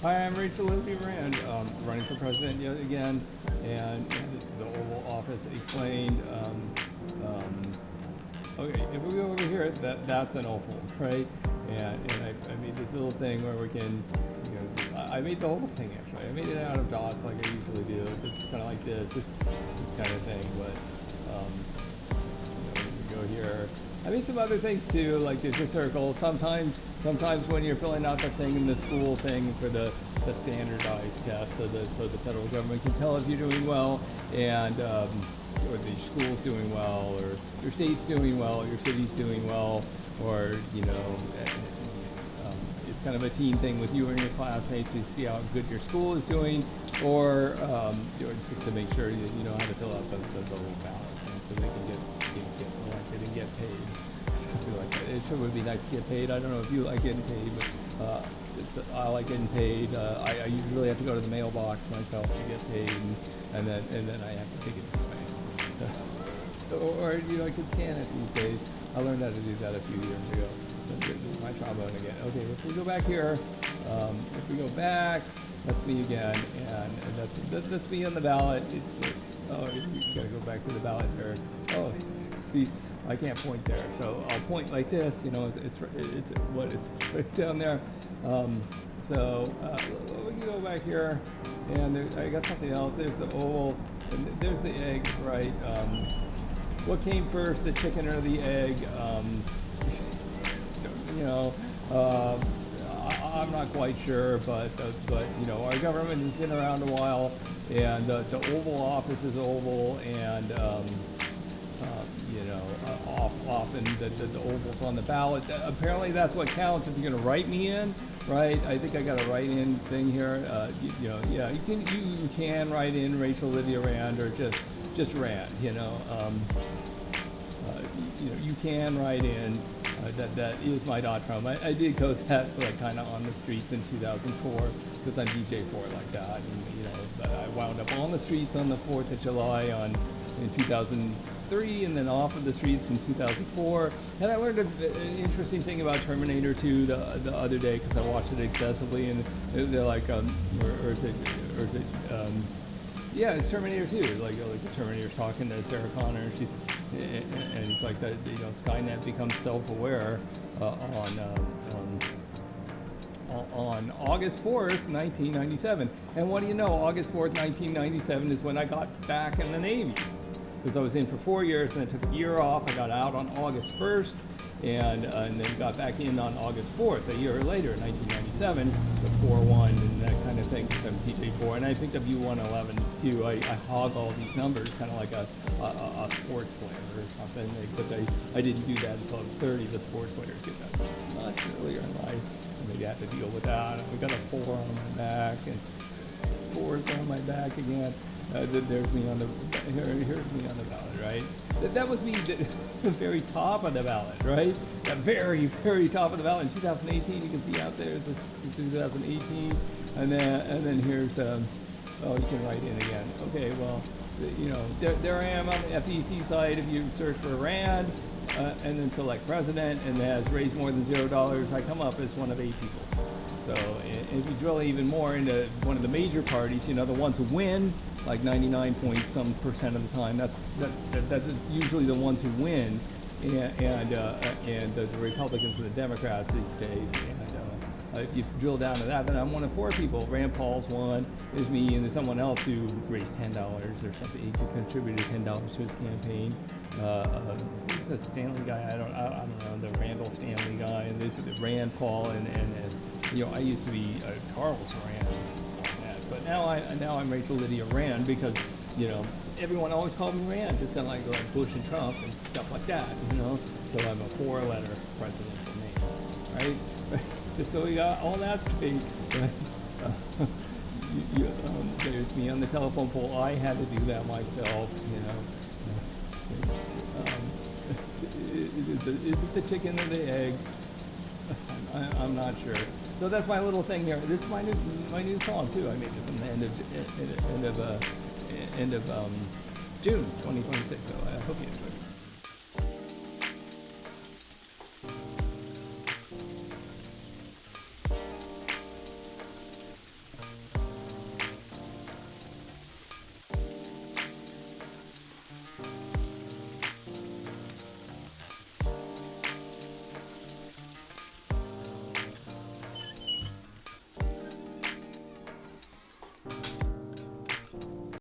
Hi, I'm Lydia Rand, running for president yet again, and this is the Oval Office explained. Okay, if we go over here, that's an oval, right? And I made this little thing where we can, I made the whole thing actually. I made it out of dots like I usually do. It's kind of like this kind of thing, but we go here. I made some other things too, like there's a circle. Sometimes when you're filling out the thing in the school thing for the standardized test, so the federal government can tell if you're doing well, and or the school's doing well, or your state's doing well, or your city's doing well, or it's kind of a team thing with you and your classmates to see how good your school is doing, or just to make sure you know how to fill out the little ballot, so they can get elected and get paid, or something like that. It sure would be nice to get paid. I don't know if you like getting paid, but I like getting paid. I usually have to go to the mailbox myself to get paid, and then I have to take it away. So, or you can scan it these days. I learned how to do that a few years ago. That's my trombone again. Okay, if we go back here, if we go back, that's me again, and that's me on the ballot. You gotta go back to the ballot here. Oh, see, I can't point there, so I'll point like this. It's right down there. We can go back here, and I got something else. There's the oval, and there's the egg, right? What came first, the chicken or the egg? I'm not quite sure, but our government has been around a while, and the Oval Office is oval, and often the oval's on the ballot. Apparently, that's what counts if you're going to write me in, right? I think I got a write-in thing here. You can write in Lydia Rand or just Rand. You can write in. That is my .trum. I did code that kind of on the streets in 2004 because I'm DJ4 like that, and I wound up on the streets on the 4th of July in 2003, and then off of the streets in 2004. And I learned an interesting thing about Terminator 2 the other day because I watched it excessively, and they're like, yeah, it's Terminator 2. Like the Terminator's talking to Sarah Connor, and it's like that. Skynet becomes self-aware on August 4th, 1997. And what do you know? August 4th, 1997 is when I got back in the Navy, because I was in for 4 years, and I took a year off. I got out on August 1st, and then got back in on August 4th, a year later, 1997, the 4-1 and that kind of thing, because I'm TJ4, and I picked up U111 too. I hog all these numbers, kind of like a sports player or something, except I didn't do that until I was 30. The sports players get that much earlier in life, and maybe I have to deal with that. We got a 4 on my back, and 4's on my back again. There's me on the here's me on the ballot, right? That was me at the very top of the ballot, right? The very, very top of the ballot in 2018. You can see out there it's 2018, and then here's you can write in again. Okay, well, there I am on the FEC site. If you search for Rand and then select president, and it has raised more than $0, I come up as one of 8 people. So if you drill even more into one of the major parties, the ones who win, like 99 point some percent of the time, that's usually the ones who win, and the Republicans and the Democrats these days. And if you drill down to that, then I'm one of 4 people. Rand Paul's one, there's me, and there's someone else who raised $10 or something. He contributed $10 to his campaign. This is a Stanley guy. I don't know, the Randall Stanley guy, and the Rand Paul, and I used to be Charles Rand, but now I'm Lydia Rand because everyone always called me Rand, just kind of like Bush and Trump and stuff like that, So I'm a 4-letter president for me, right? Just so we got all that straight. Right? There's me on the telephone pole. I had to do that myself, Is it the chicken or the egg? I'm not sure. So that's my little thing here. This is my new song too. I made this in the end of June 2026. So I hope you enjoy it.